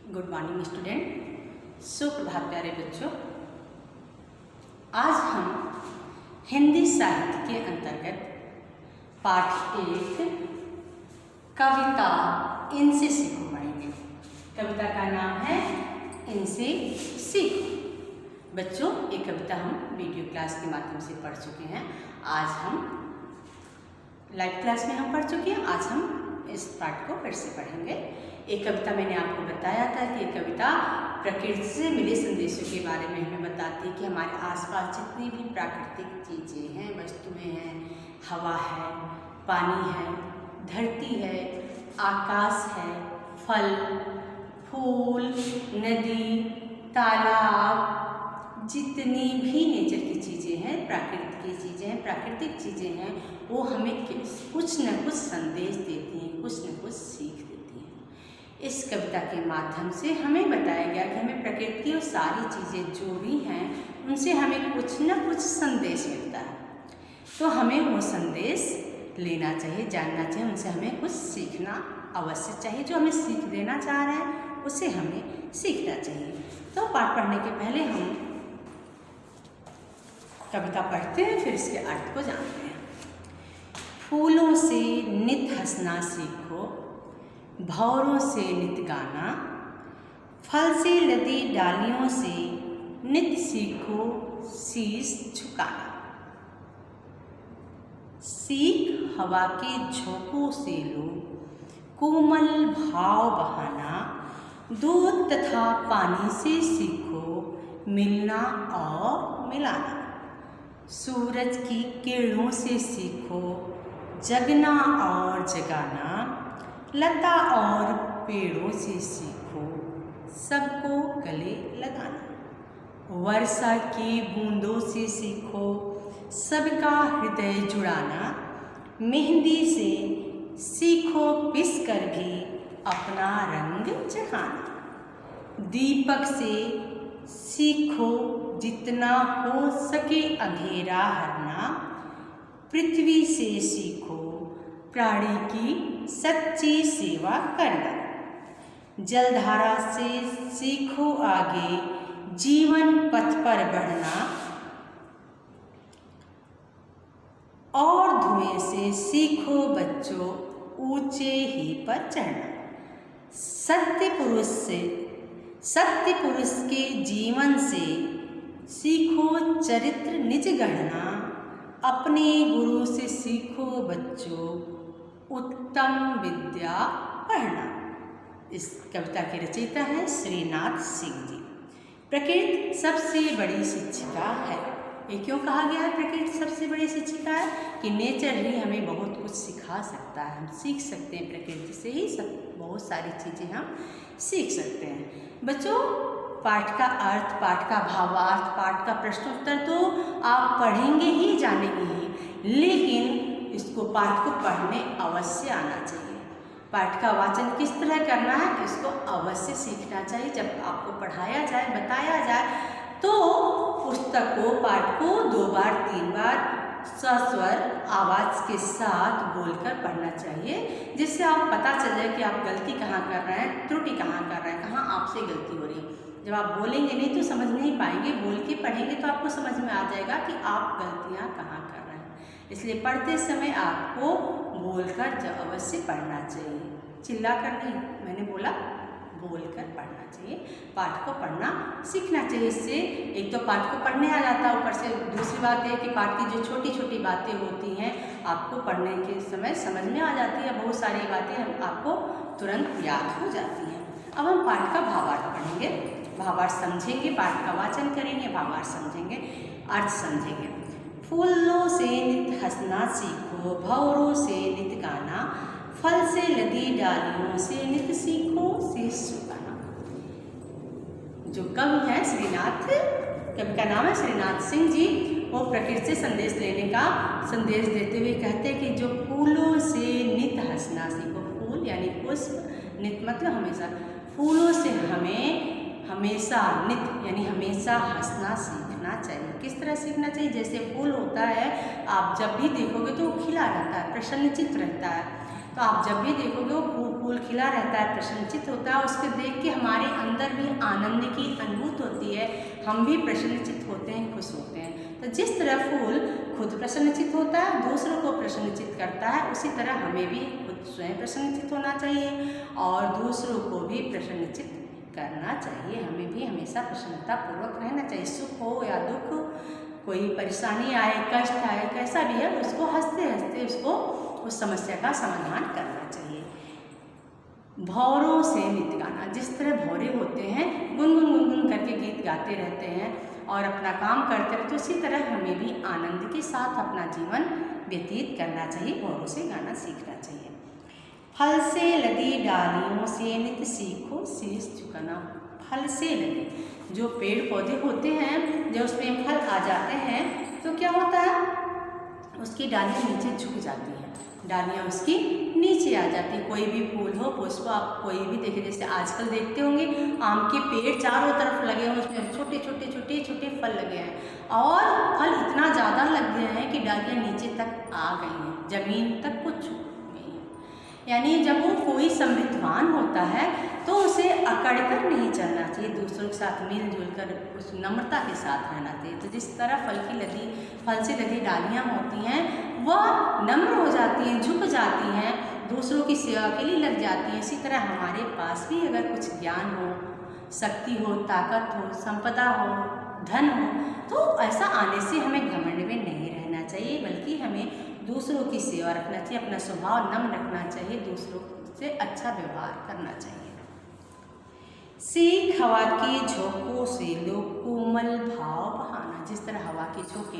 Good morning student. सुप्रभात प्यारे बच्चों। आज हम हिंदी साहित्य के अंतर्गत पाठ 1 कविता इनसे सीखो पढ़ेंगे। कविता का नाम है इनसे सीखो। बच्चों, ये कविता हम वीडियो क्लास के माध्यम से पढ़ चुके हैं। आज हम लाइव क्लास में हम पढ़ चुके हैं। आज हम इस पाठ को फिर से पढ़ेंगे। एक कविता मैंने आपको बताया था कि ये कविता प्रकृति से मिले संदेशों के बारे में हमें बताती है कि हमारे आसपास जितनी भी प्राकृतिक चीज़ें हैं, वस्तुएं हैं, हवा है, पानी है, धरती है, आकाश है, फल फूल, नदी, तालाब, जितनी भी नेचर की चीज़ें हैं, प्राकृतिक चीज़ें हैं, वो हमें कुछ न कुछ संदेश देती हैं, कुछ न कुछ सीख देती हैं। इस कविता के माध्यम से हमें बताया गया कि हमें प्रकृति की वो सारी चीज़ें जो भी हैं उनसे हमें कुछ न कुछ संदेश मिलता है। तो हमें वो संदेश लेना चाहिए, जानना चाहिए, उनसे हमें कुछ सीखना अवश्य चाहिए। जो हमें सीख देना चाह रहे हैं उसे हमें सीखना चाहिए। तो पाठ पढ़ने के पहले हम कविता पढ़ते हैं, फिर इसके अर्थ को जानते हैं। फूलों से नित हंसना सीखो, भंवरों से नित गाना, फल से लदी डालियों से नित सीखो शीश झुकाना। सीख हवा के झोंकों से लो, कोमल भाव बहाना, दूध तथा पानी से सीखो मिलना और मिलाना। सूरज की किरणों से सीखो जगना और जगाना, लता और पेड़ों से सीखो सबको गले लगाना। वर्षा की बूंदों से सीखो सबका हृदय जुड़ाना, मेहंदी से सीखो पिस कर भी अपना रंग चढ़ाना। दीपक से सीखो जितना हो सके अंधेरा हरना, पृथ्वी से सीखो प्राणी की सच्ची सेवा करना। जलधारा से सीखो आगे जीवन पथ पर बढ़ना, और धुएं से सीखो बच्चों ऊंचे ही पर चढ़ना। सत्य पुरुष के जीवन से सीखो चरित्र निज गढ़ना, अपने गुरु से सीखो बच्चों उत्तम विद्या पढ़ना। इस कविता के रचयिता हैं श्रीनाथ सिंह जी। प्रकृति सबसे बड़ी शिक्षिका है। ये क्यों कहा गया है प्रकृति सबसे बड़ी शिक्षिका है? कि नेचर ही हमें बहुत कुछ सिखा सकता है। हम सीख सकते हैं प्रकृति से ही बहुत सारी चीज़ें हम सीख सकते हैं। बच्चों, पाठ का अर्थ, पाठ का भावार्थ, पाठ का प्रश्नोत्तर तो आप पढ़ेंगे ही, जानेंगे ही, लेकिन इसको पाठ को पढ़ने अवश्य आना चाहिए। पाठ का वाचन किस तरह करना है इसको अवश्य सीखना चाहिए। जब आपको पढ़ाया जाए, बताया जाए, तो पुस्तक को, पाठ को 2 बार 3 बार सस्वर आवाज़ के साथ बोलकर पढ़ना चाहिए, जिससे आप पता चल जाए कि आप गलती कहाँ कर रहे हैं, त्रुटि कहाँ कर रहे हैं, कहाँ आपसे गलती हो रही है। जब आप बोलेंगे नहीं तो समझ नहीं पाएंगे, बोल के पढ़ेंगे तो आपको समझ में आ जाएगा कि आप गलतियाँ कहाँ कर रहे हैं। इसलिए पढ़ते समय आपको बोलकर अवश्य पढ़ना चाहिए, चिल्ला कर नहीं, मैंने बोला बोलकर पढ़ना चाहिए। पाठ को पढ़ना सीखना चाहिए। इससे एक तो पाठ को पढ़ने आ जाता है, ऊपर से दूसरी बात है कि पाठ की जो छोटी छोटी बातें होती हैं आपको पढ़ने के समय समझ में आ जाती है। बहुत सारी बातें आपको तुरंत याद हो जाती हैं। अब हम पाठ का भावार्थ पढ़ेंगे, भावार्थ समझेंगे, पाठ का वाचन करेंगे, भावार्थ समझेंगे, अर्थ समझेंगे। फूलों से नित हंसना सीखो, भंवरों से नित गाना, फल से लदी डालियों से नित सीखो शीश झुकाना। जो कवि हैं कवि का नाम है श्रीनाथ सिंह जी। वो प्रकृति से संदेश लेने का संदेश देते हुए कहते हैं कि जो फूलों से नित हंसना सीखो, फूल यानी पुष्प, नित मतलब हमेशा, फूलों से हमें हमेशा, नित यानी हमेशा हंसना सीखना चाहिए। किस तरह सीखना चाहिए? जैसे फूल होता है, आप जब भी देखोगे तो वो खिला रहता है, प्रसन्नचित्त रहता है, तो आप जब भी देखोगे वो फूल खिला रहता है, प्रसन्नचित्त होता है, उसको देख के हमारे अंदर भी आनंद की अनुभूति होती है, हम भी प्रसन्नचित्त होते हैं, खुश होते हैं। तो जिस तरह फूल खुद प्रसन्नचित्त होता है, दूसरों को प्रसन्नचित्त करता है, उसी तरह हमें भी खुद स्वयं प्रसन्नचित्त होना चाहिए और दूसरों को भी प्रसन्नचित्त करना चाहिए। हमें भी हमेशा प्रसन्नतापूर्वक रहना चाहिए। सुख हो या दुख, कोई परेशानी आए, कष्ट आए, कैसा भी है, उसको हंसते हंसते उसको उस समस्या का समाधान करना चाहिए। भौरों से नित गाना, जिस तरह भौरे होते हैं गुनगुन गुनगुन करके गीत गाते रहते हैं और अपना काम करते रहते, उसी तरह हमें भी आनंद के साथ अपना जीवन व्यतीत करना चाहिए, भौरों से गाना सीखना चाहिए। फल से लदी डालियों से नित सीखो शीश झुकाना। फल से लदी, जो पेड़ पौधे होते हैं, जब उसमें फल आ जाते हैं तो क्या होता है, उसकी डालियाँ नीचे झुक जाती हैं, डालियाँ उसकी नीचे आ जाती है। कोई भी फूल हो, पुष्प, आप कोई भी देखें, जैसे आजकल देखते होंगे आम के पेड़ चारों तरफ लगे हैं, उसमें छोटे छोटे छोटे छोटे फल लगे हैं और फल इतना ज़्यादा लग गए हैं कि डालियाँ नीचे तक आ गई हैं, जमीन तक को छू गई हैं। यानी जब वो कोई समृद्धवान होता है तो उसे अकड़ कर नहीं चलना चाहिए, दूसरों के साथ मिलजुल कर उस नम्रता के साथ रहना चाहिए। तो जिस तरह फल से लदी डालियाँ होती हैं वह नम्र हो जाती हैं, झुक जाती हैं, दूसरों की सेवा के लिए लग जाती हैं। इसी तरह हमारे पास भी अगर कुछ ज्ञान हो, शक्ति हो, ताकत हो, संपदा हो, धन हो, तो ऐसा आने से हमें घमंड में नहीं रहना चाहिए, बल्कि हमें दूसरों की सेवा रखना चाहिए, अपना स्वभाव नम्र रखना चाहिए, दूसरों से अच्छा व्यवहार करना चाहिए। सीख हवा के झोंकों से लोग कोमल भाव बहाना, जिस तरह हवा के झोंके,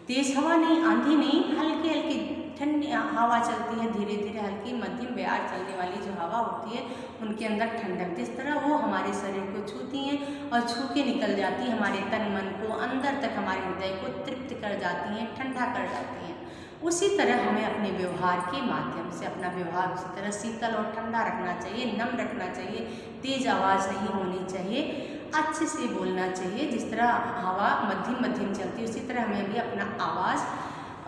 तेज हवा नहीं, आंधी नहीं, हल्की हल्की ठंडी हवा चलती है, धीरे धीरे हल्की मध्यम ब्याज चलने वाली जो हवा होती है, उनके अंदर ठंडक, जिस तरह वो हमारे शरीर को छूती हैं और छू के निकल जाती है, हमारे तन मन को अंदर तक, हमारे हृदय को तृप्त कर जाती हैं, ठंडा कर जाती हैं। उसी तरह हमें अपने व्यवहार के माध्यम से अपना व्यवहार उसी तरह शीतल और ठंडा रखना चाहिए, नम्र रखना चाहिए, तेज आवाज़ नहीं होनी चाहिए, अच्छे से बोलना चाहिए। जिस तरह हवा मध्यम मध्यम चलती है, उसी तरह हमें भी अपना आवाज़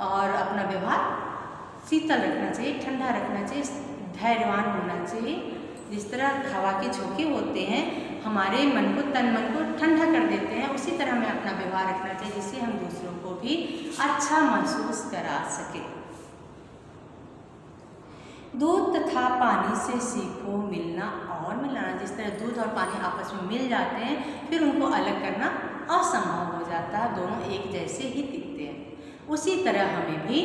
और अपना व्यवहार शीतल रखना चाहिए, ठंडा रखना चाहिए, धैर्यवान होना चाहिए। जिस तरह हवा के झोंके होते हैं हमारे मन को, तन मन को ठंडा कर देते हैं, उसी तरह हमें अपना व्यवहार रखना चाहिए, जिससे हम दूसरों को भी अच्छा महसूस करा सके। दूध तथा पानी से सीखो मिलना और मिलाना, जिस तरह दूध और पानी आपस में मिल जाते हैं, फिर उनको अलग करना असंभव हो जाता है, दोनों एक जैसे ही दिखते हैं। उसी तरह हमें भी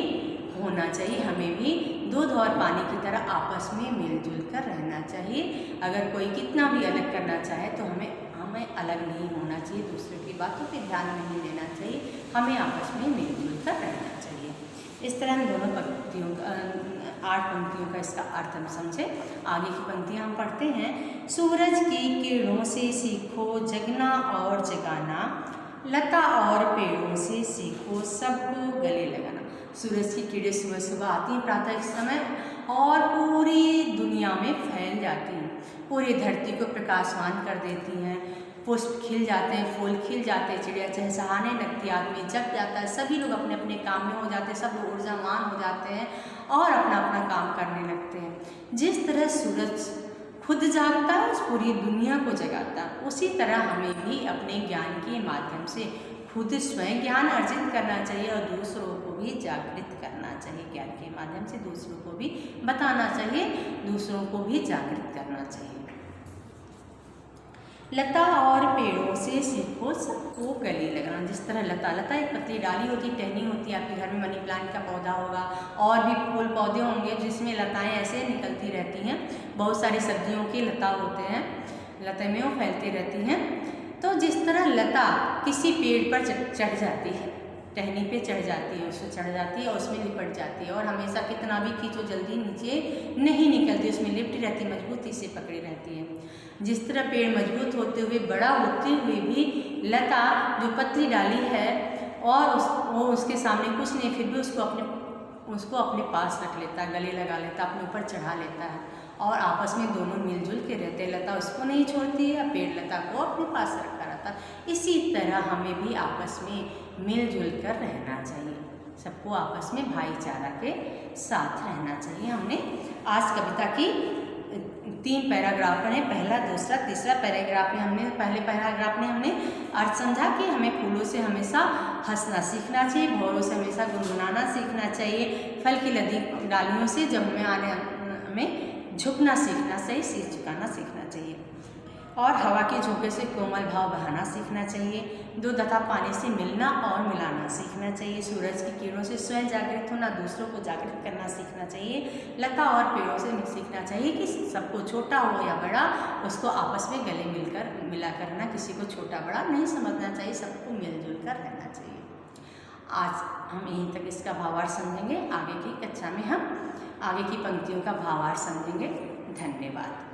होना चाहिए, हमें भी दूध और पानी की तरह आपस में मिलजुल कर रहना चाहिए। अगर कोई कितना भी अलग करना चाहे तो हमें अलग नहीं होना चाहिए, दूसरों की बातों पे ध्यान नहीं देना चाहिए, हमें आपस में मिलजुल कर रहना चाहिए। इस तरह हम दोनों पंक्तियों का 8 पंक्तियों का इसका अर्थ हम समझे। आगे की पंक्तियाँ हम पढ़ते हैं। सूरज की किरणों से सीखो जगना और जगाना, लता और पेड़ों से सीखो सबको गले लगाना। सूरज की किरणें सुबह सुबह आती हैं प्रातः के समय और पूरी दुनिया में फैल जाती हैं, पूरी धरती को प्रकाशवान कर देती हैं, पुष्प खिल जाते हैं, फूल खिल जाते हैं, चिड़िया चहचहाने लगती है, आदमी जग जाता है, सभी लोग अपने अपने काम में हो जाते हैं, सब लोग ऊर्जावान हो जाते हैं और अपना अपना काम करने लगते हैं। जिस तरह सूरज खुद जागता है, उस पूरी दुनिया को जगाता है, उसी तरह हमें भी अपने ज्ञान के माध्यम से खुद स्वयं ज्ञान अर्जित करना चाहिए और दूसरों को भी जागृत करना चाहिए। ज्ञान के माध्यम से दूसरों को भी बताना चाहिए, दूसरों को भी जागृत करना चाहिए। लता और पेड़ों से सीखो सबको गले लगाना, जिस तरह लता एक पतली डाली होती, टहनी होती है, आपके घर में मनी प्लांट का पौधा होगा और भी फूल पौधे होंगे जिसमें लताएं ऐसे निकलती रहती हैं, बहुत सारी सब्जियों की लता होते हैं, लता में वो फैलती रहती हैं। तो जिस तरह लता किसी पेड़ पर चढ़ जाती है, टहनी पे चढ़ जाती है, उसमें चढ़ जाती है और उसमें लिपट जाती है और हमेशा कितना भी खींचो जल्दी नीचे नहीं निकलती, उसमें लिपटी रहती है, मजबूती से पकड़ी रहती है। जिस तरह पेड़ मजबूत होते हुए बड़ा होते हुए भी लता जो पतली डाली है और वो उसके सामने कुछ नहीं, फिर भी उसको अपने पास रख लेता है, गले लगा लेता है, अपने ऊपर चढ़ा लेता है और आपस में दोनों मिलजुल के रहते हैं। लता उसको नहीं छोड़ती है, पेड़ लता को अपने पास रखा रहता है। इसी तरह हमें भी आपस में मिलजुल कर रहना चाहिए, सबको आपस में भाईचारा के साथ रहना चाहिए। हमने आज कविता की 3 पैराग्राफ पढ़े। पहला, दूसरा, तीसरा पैराग्राफ में हमने पहले पैराग्राफ में हमने अर्थ समझा कि हमें फूलों से हमेशा हंसना सीखना चाहिए, भौरों से हमेशा गुनगुनाना सीखना चाहिए, फल की लदी डालियों से जब हमें झुकना सीखना चाहिए, सिर झुकाना सीखना चाहिए, और हवा के झोंके से कोमल भाव बहाना सीखना चाहिए, दूध तथा पानी से मिलना और मिलाना सीखना चाहिए, सूरज की किरणों से स्वयं जागृत होना, दूसरों को जागृत करना सीखना चाहिए, लता और पेड़ों से सीखना चाहिए कि सबको छोटा हो या बड़ा उसको आपस में गले मिला करना, किसी को छोटा बड़ा नहीं समझना चाहिए, सबको मिलजुल कर रहना चाहिए। आज हम यहीं तक इसका भावार्थ समझेंगे। आगे की कक्षा में हम आगे की पंक्तियों का भावार्थ समझेंगे। धन्यवाद।